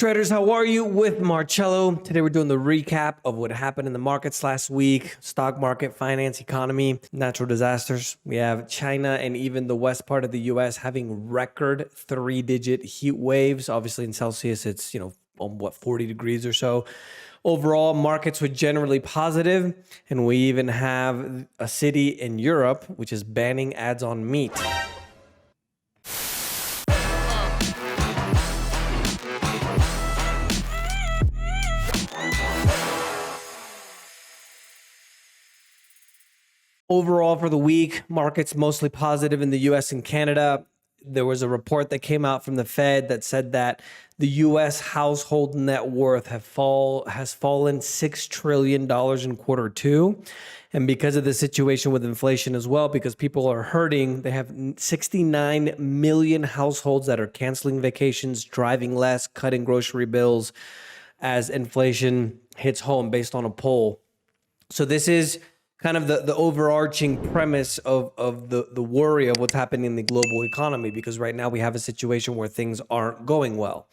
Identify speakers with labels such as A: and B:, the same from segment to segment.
A: Traders, how are you? With Marcello. Today we're doing the recap of what happened in the markets last week. Stock market, finance, economy, natural disasters. We have China and even the west part of the US having record 3-digit heat waves. Obviously in Celsius, it's, on 40 degrees or so. Overall, markets were generally positive, and we even have a city in Europe which is banning ads on meat. Overall, for the week, markets mostly positive in the US and Canada. There was a report that came out from the Fed that said that the US household net worth has fallen $6 trillion in Q2. And because of the situation with inflation as well, because people are hurting, they have 69 million households that are canceling vacations, driving less, cutting grocery bills as inflation hits home based on a poll. So this is kind of the overarching premise of the worry of what's happening in the global economy, because right now we have a situation where things aren't going well.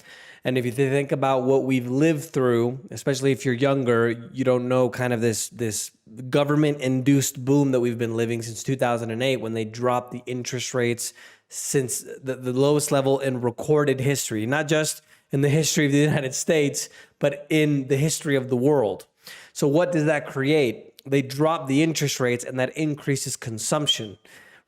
A: And if you think about what we've lived through, especially if you're younger, you don't know kind of this government-induced boom that we've been living since 2008 when they dropped the interest rates since the lowest level in recorded history, not just in the history of the United States, but in the history of the world. So what does that create? They drop the interest rates, and that increases consumption,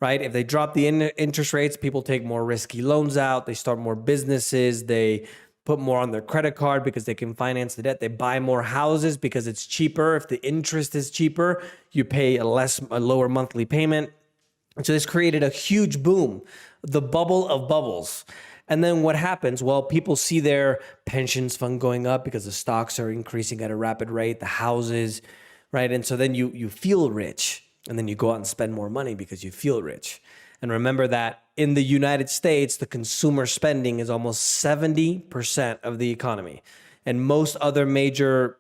A: right? If they drop the interest rates, people take more risky loans out. They start more businesses. They put more on their credit card because they can finance the debt. They buy more houses because it's cheaper. If the interest is cheaper, you pay a lower monthly payment. And so this created a huge boom, the bubble of bubbles. And then what happens? Well, people see their pensions fund going up because the stocks are increasing at a rapid rate, the houses, right? And so then you feel rich, and then you go out and spend more money because you feel rich. And remember that in the United States, the consumer spending is almost 70% of the economy. And most other major,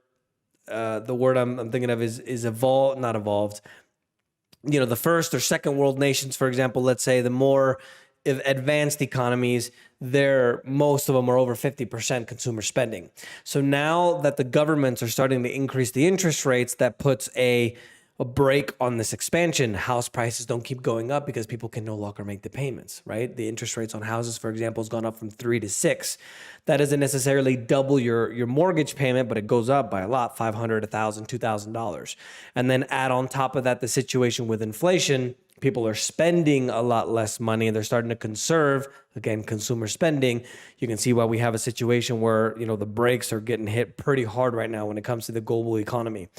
A: the word I'm thinking of is evolved, not evolved. The first or second world nations, for example, let's say the more advanced economies, most of them are over 50% consumer spending. So now that the governments are starting to increase the interest rates, that puts a break on this expansion. House prices don't keep going up because people can no longer make the payments, right? The interest rates on houses, for example, has gone up from 3 to 6. That doesn't necessarily double your mortgage payment, but it goes up by a lot, $500, $1,000, $2,000. And then add on top of that the situation with inflation. People are spending a lot less money, and they're starting to conserve, again, consumer spending. You can see why we have a situation where, the brakes are getting hit pretty hard right now when it comes to the global economy.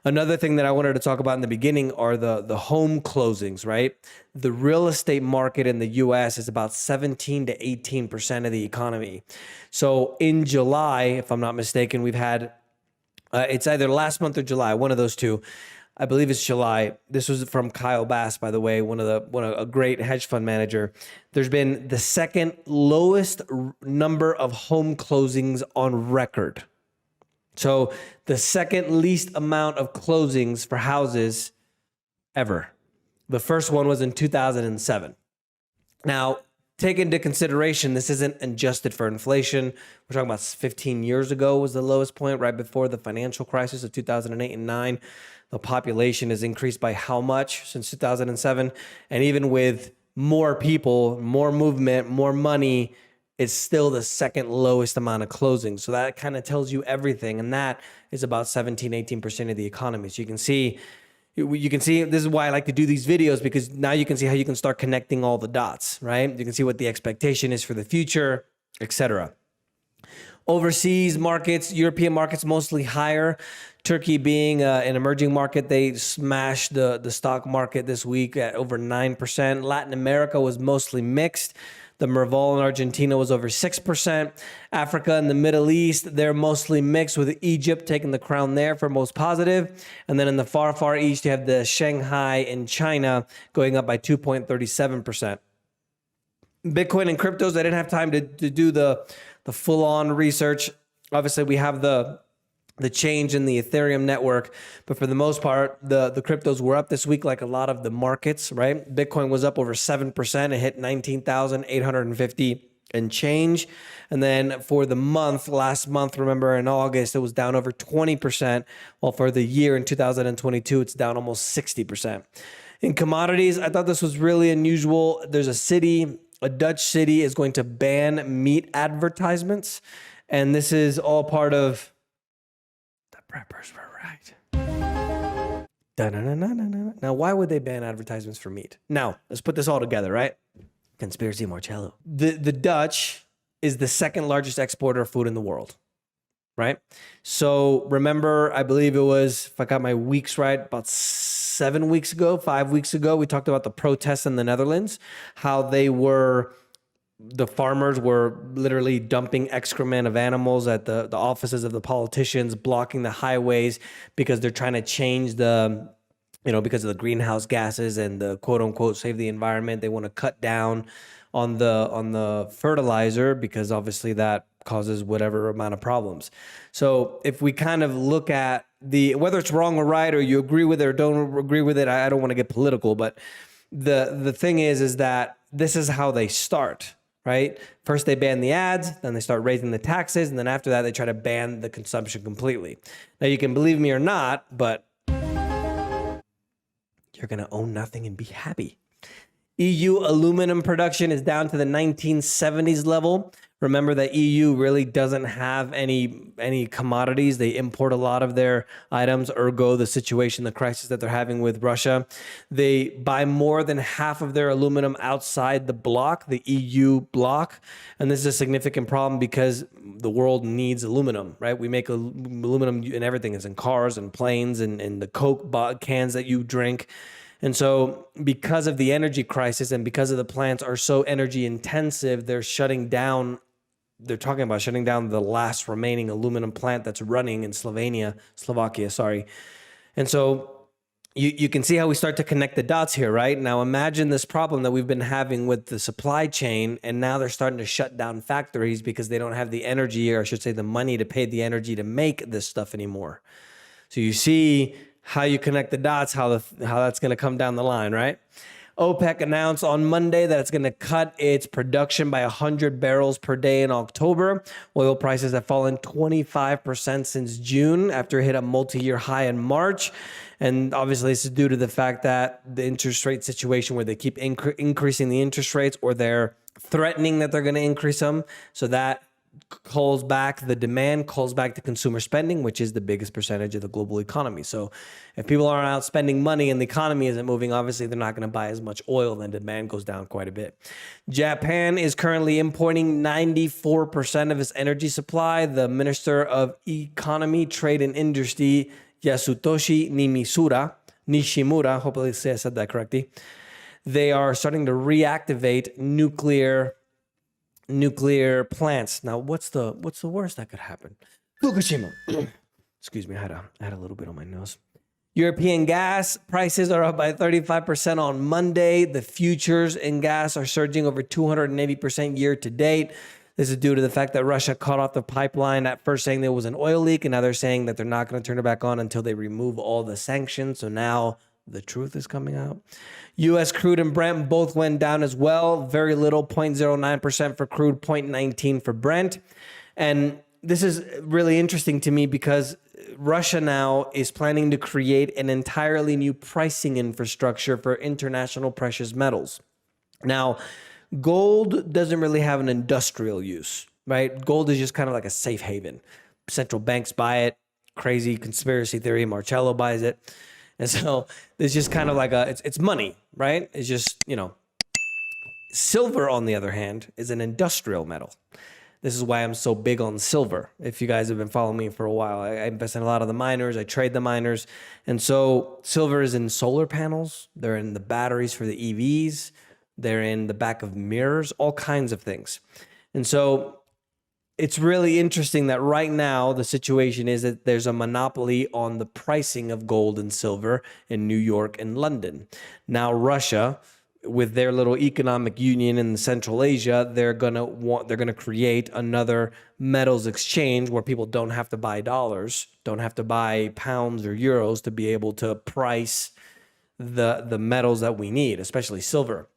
A: Another thing that I wanted to talk about in the beginning are the home closings, right? The real estate market in the US is about 17 to 18% of the economy. So in July, if I'm not mistaken, we've had, it's either last month or July, one of those two. I believe it's July. This was from Kyle Bass, by the way, a great hedge fund manager. There's been the second lowest number of home closings on record. So the second least amount of closings for houses ever. The first one was in 2007. Now, take into consideration, this isn't adjusted for inflation. We're talking about 15 years ago was the lowest point, right before the financial crisis of 2008 and 9. The population has increased by how much since 2007? And even with more people, more movement, more money, it's still the second lowest amount of closings. So that kind of tells you everything. And that is about 17, 18% of the economy. So you can see, this is why I like to do these videos, because now you can see how you can start connecting all the dots, right? You can see what the expectation is for the future, etc. Overseas markets, European markets mostly higher. Turkey being an emerging market, they smashed the stock market this week at over 9%. Latin America was mostly mixed. The Merval in Argentina was over 6%. Africa and the Middle East, they're mostly mixed, with Egypt taking the crown there for most positive. And then in the far, far east, you have the Shanghai in China going up by 2.37%. Bitcoin and cryptos, I didn't have time to do the full-on research. Obviously, we have the change in the Ethereum network, but for the most part, the cryptos were up this week, like a lot of the markets, right? Bitcoin was up over 7%. It hit 19,850 and change. And then for the month, last month, remember in August, it was down over 20%, while for the year in 2022, it's down almost 60%. In commodities, I thought this was really unusual. There's a Dutch city is going to ban meat advertisements. And this is all part of the preppers were right. Da-na-na-na-na-na. Now, why would they ban advertisements for meat? Now, let's put this all together, right? Conspiracy Marcello. The Dutch is the second largest exporter of food in the world, right? So remember, I believe it was, if I got my weeks right, about 5 weeks ago, we talked about the protests in the Netherlands, how the farmers were literally dumping excrement of animals at the offices of the politicians, blocking the highways because they're trying to change because of the greenhouse gases and the quote unquote save the environment. They want to cut down on the fertilizer because obviously that causes whatever amount of problems. So if we kind of look at whether it's wrong or right, or you agree with it or don't agree with it, I don't want to get political, but the thing is that this is how they start, right? First they ban the ads, then they start raising the taxes, and then after that they try to ban the consumption completely. Now you can believe me or not, but you're going to own nothing and be happy. EU aluminum production is down to the 1970s level. Remember that EU really doesn't have any commodities. They import a lot of their items, ergo the situation, the crisis that they're having with Russia. They buy more than half of their aluminum outside the bloc, the EU bloc. And this is a significant problem because the world needs aluminum, right? We make aluminum in everything. It's in cars and planes and the Coke cans that you drink. And so because of the energy crisis and because of the plants are so energy intensive, they're talking about shutting down the last remaining aluminum plant that's running in Slovakia. And so you can see how we start to connect the dots here, right? Now imagine this problem that we've been having with the supply chain, and now they're starting to shut down factories because they don't have the energy, or I should say the money, to pay the energy to make this stuff anymore. So you see how you connect the dots, how that's going to come down the line, right? OPEC announced on Monday that it's going to cut its production by 100 barrels per day in October. Oil prices have fallen 25% since June after it hit a multi-year high in March. And obviously this is due to the fact that the interest rate situation where they keep increasing the interest rates, or they're threatening that they're going to increase them. So that calls back the demand, calls back the consumer spending, which is the biggest percentage of the global economy. So if people aren't out spending money and the economy isn't moving, obviously they're not going to buy as much oil, then demand goes down quite a bit. Japan is currently importing 94% of its energy supply. The Minister of Economy, Trade and Industry, Yasutoshi Nishimura, hopefully I said that correctly, they are starting to reactivate nuclear plants. Now, what's the worst that could happen? Fukushima. Excuse me, I had a little bit on my nose. European gas prices are up by 35% on Monday. The futures in gas are surging over 280% year to date. This is due to the fact that Russia cut off the pipeline, at first saying there was an oil leak, and now they're saying that they're not going to turn it back on until they remove all the sanctions. So now the truth is coming out. U.S. crude and Brent both went down as well. Very little, 0.09% for crude, 0.19 for Brent. And this is really interesting to me because Russia now is planning to create an entirely new pricing infrastructure for international precious metals. Now, gold doesn't really have an industrial use, right? Gold is just kind of like a safe haven. Central banks buy it. Crazy conspiracy theory. Marcello buys it. And so it's just kind of like it's money, right? It's just, silver, on the other hand, is an industrial metal. This is why I'm so big on silver. If you guys have been following me for a while, I invest in a lot of the miners. I trade the miners. And so silver is in solar panels. They're in the batteries for the EVs. They're in the back of mirrors, all kinds of things. And so it's really interesting that right now the situation is that there's a monopoly on the pricing of gold and silver in New York and London. Now Russia, with their little economic union in Central Asia, they're gonna create another metals exchange where people don't have to buy dollars, don't have to buy pounds or euros to be able to price the metals that we need, especially silver.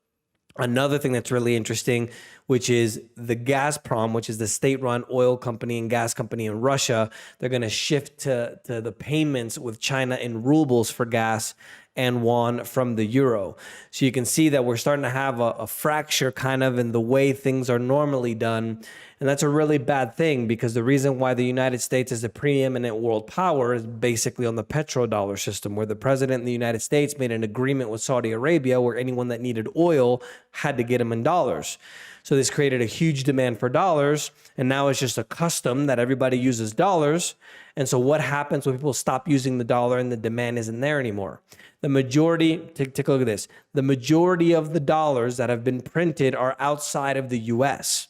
A: Another thing that's really interesting, which is the Gazprom, which is the state-run oil company and gas company in Russia, they're going to shift to the payments with China in rubles for gas and won from the euro. So you can see that we're starting to have a fracture kind of in the way things are normally done. And that's a really bad thing, because the reason why the United States is a preeminent world power is basically on the petrodollar system, where the president in the United States made an agreement with Saudi Arabia where anyone that needed oil had to get them in dollars. So this created a huge demand for dollars, and now it's just a custom that everybody uses dollars. And so what happens when people stop using the dollar and the demand isn't there anymore? The majority, take a look at this, the majority of the dollars that have been printed are outside of the US.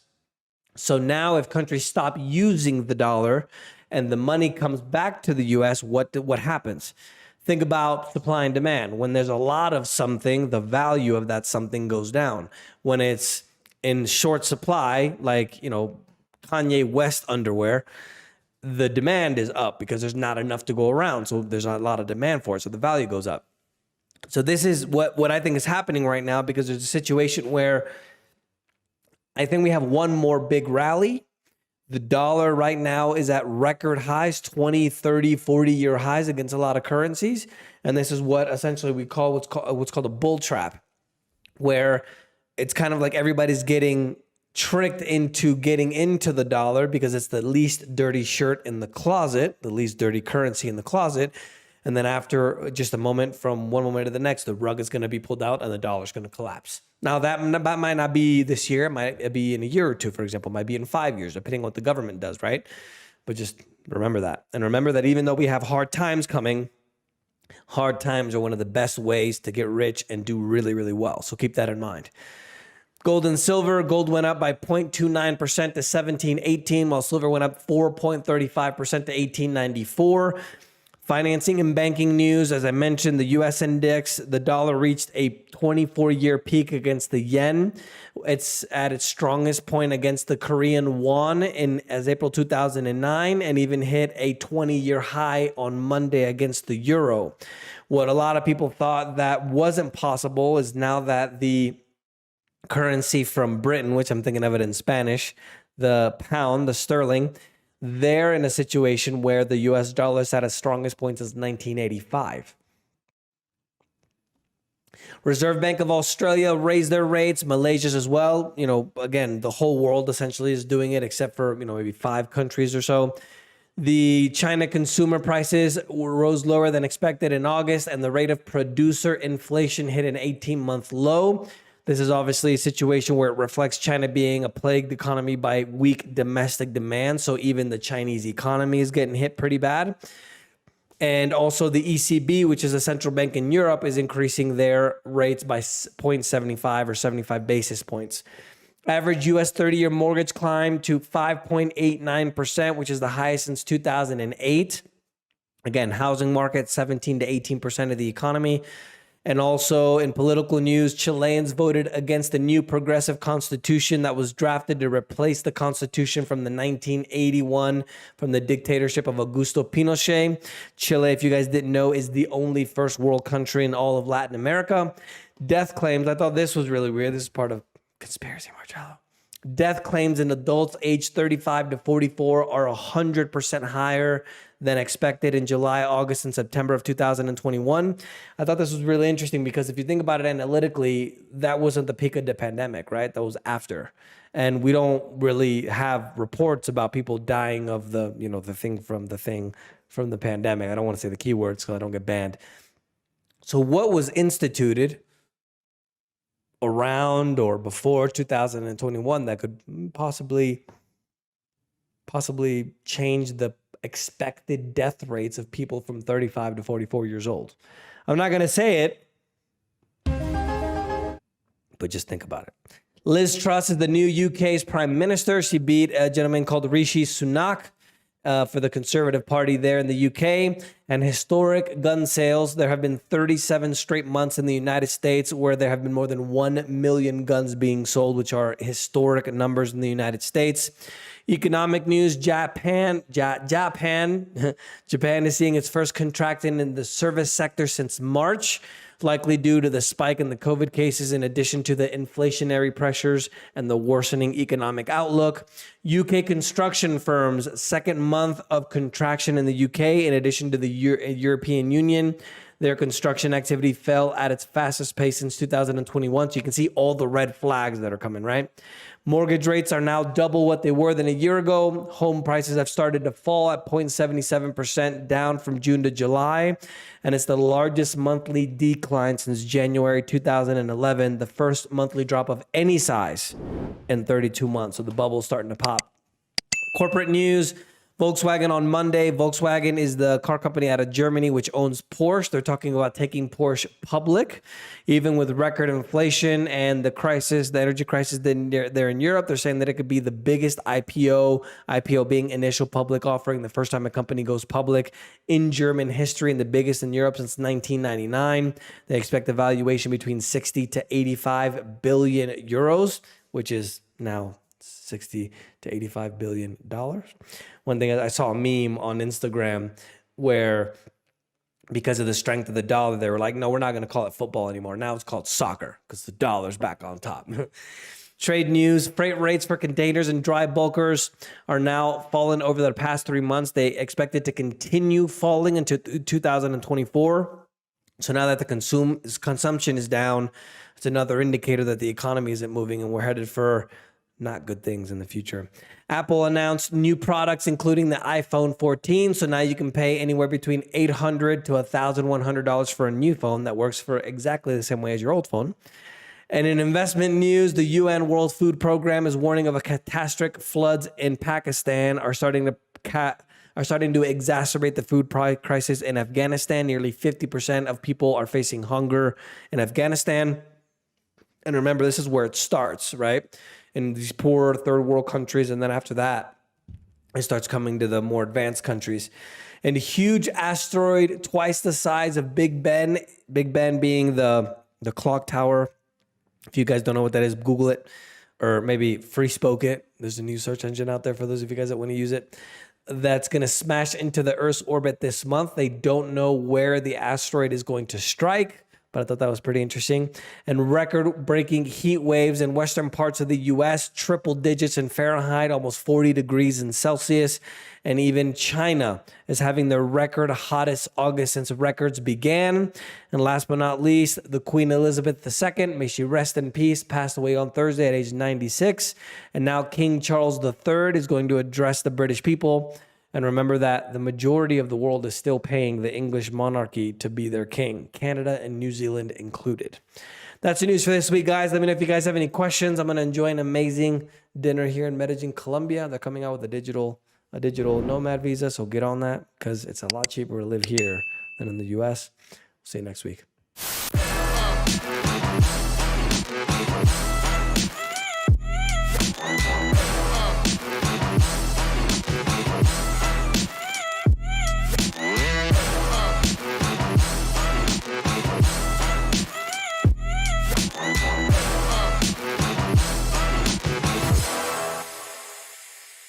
A: So now if countries stop using the dollar and the money comes back to the US, what happens? Think about supply and demand. When there's a lot of something, the value of that something goes down. When it's in short supply, like, Kanye West underwear, the demand is up because there's not enough to go around. So there's not a lot of demand for it. So the value goes up. So this is what I think is happening right now, because there's a situation where I think we have one more big rally. The dollar right now is at record highs, 20, 30, 40-year highs against a lot of currencies. And this is what essentially we call what's called a bull trap, where it's kind of like everybody's getting tricked into getting into the dollar because it's the least dirty shirt in the closet, the least dirty currency in the closet. And then after just a moment, from one moment to the next, the rug is going to be pulled out and the dollar is going to collapse. Now, that might not be this year. It might be in a year or two, for example. It might be in 5 years, depending on what the government does, right? But just remember that. And remember that even though we have hard times coming, hard times are one of the best ways to get rich and do really, really well. So keep that in mind. Gold and silver. Gold went up by 0.29% to 1718, while silver went up 4.35% to 1894. Financing and banking news, as I mentioned, the U.S. index, the dollar reached a 24-year peak against the yen. It's at its strongest point against the Korean won as April 2009, and even hit a 20-year high on Monday against the euro. What a lot of people thought that wasn't possible is now that the currency from Britain, which I'm thinking of it in Spanish, the pound, the sterling, they're in a situation where the US dollar is at its strongest point since 1985. Reserve Bank of Australia raised their rates, Malaysia's as well. Again, the whole world essentially is doing it except for, maybe 5 countries or so. The China consumer prices rose lower than expected in August, and the rate of producer inflation hit an 18-month low. This is obviously a situation where it reflects China being a plagued economy by weak domestic demand. So even the Chinese economy is getting hit pretty bad. And also the ECB, which is a central bank in Europe, is increasing their rates by 0.75 or 75 basis points. Average U.S. 30-year mortgage climbed to 5.89%, which is the highest since 2008. Again, housing market, 17 to 18% of the economy. And also in political news, Chileans voted against the new progressive constitution that was drafted to replace the constitution from the 1981 from the dictatorship of Augusto Pinochet. Chile, if you guys didn't know, is the only first world country in all of Latin America. Death claims, I thought this was really weird. This is part of conspiracy, Marcello. Death claims in adults aged 35 to 44 are 100% higher than expected in July, August, and September of 2021. I thought this was really interesting because if you think about it analytically, that wasn't the peak of the pandemic, right? That was after. And we don't really have reports about people dying of the thing from the pandemic. I don't want to say the keywords because I don't get banned. So what was instituted around or before 2021 that could possibly change the expected death rates of people from 35 to 44 years old? I'm not going to say it, but just think about it. Liz Truss is the new UK's prime minister. She beat a gentleman called Rishi Sunak for the Conservative Party there in the UK. And historic gun sales. There have been 37 straight months in the United States where there have been more than 1 million guns being sold, which are historic numbers in the United States. Economic news, Japan is seeing its first contracting in the service sector since March, likely due to the spike in the COVID cases, in addition to the inflationary pressures and the worsening economic outlook. UK construction firms, second month of contraction in the UK, in addition to the European Union. Their construction activity fell at its fastest pace since 2021. So you can see all the red flags that are coming, right? Mortgage rates are now double what they were than a year ago. Home prices have started to fall at 0.77%, down from June to July. And it's the largest monthly decline since January 2011, the first monthly drop of any size in 32 months. So the bubble's starting to pop. Corporate news. Volkswagen on Monday. Volkswagen is the car company out of Germany which owns Porsche. They're talking about taking Porsche public, even with record inflation and the crisis, the energy crisis there in Europe. They're saying that it could be the biggest IPO being initial public offering, the first time a company goes public in German history, and the biggest in Europe since 1999. They expect a valuation between 60 to 85 billion euros, which is now 60 to 85 billion dollars. One thing, I saw a meme on Instagram where, because of the strength of the dollar, they were like, no, we're not going to call it football anymore. Now it's called soccer because the dollar's back on top. Trade news, freight rates for containers and dry bulkers are now fallen over the past 3 months. They expect it to continue falling into 2024. So now that the consumption is down, it's another indicator that the economy isn't moving and we're headed for not good things in the future. Apple announced new products, including the iPhone 14. So now you can pay anywhere between $800 to $1,100 for a new phone that works for exactly the same way as your old phone. And in investment news, the UN World Food Program is warning of a catastrophic floods in Pakistan are starting to exacerbate the food crisis in Afghanistan. Nearly 50% of people are facing hunger in Afghanistan. And remember, this is where it starts, right? In these poor third world countries. And then after that, it starts coming to the more advanced countries. And a huge asteroid, twice the size of Big Ben being the clock tower. If you guys don't know what that is, Google it, or maybe free spoke it. There's a new search engine out there for those of you guys that want to use it. That's going to smash into the Earth's orbit this month. They don't know where the asteroid is going to strike, but I thought that was pretty interesting. And record-breaking heat waves in western parts of the U.S., triple digits in Fahrenheit, almost 40 degrees in Celsius. And even China is having their record hottest August since records began. And last but not least, the Queen Elizabeth II, may she rest in peace, passed away on Thursday at age 96. And now King Charles III is going to address the British people. And remember that the majority of the world is still paying the English monarchy to be their king, Canada and New Zealand included. That's the news for this week, guys. Let me know if you guys have any questions. I'm going to enjoy an amazing dinner here in Medellin, Colombia. They're coming out with a digital nomad visa, so get on that because it's a lot cheaper to live here than in the U.S. See you next week.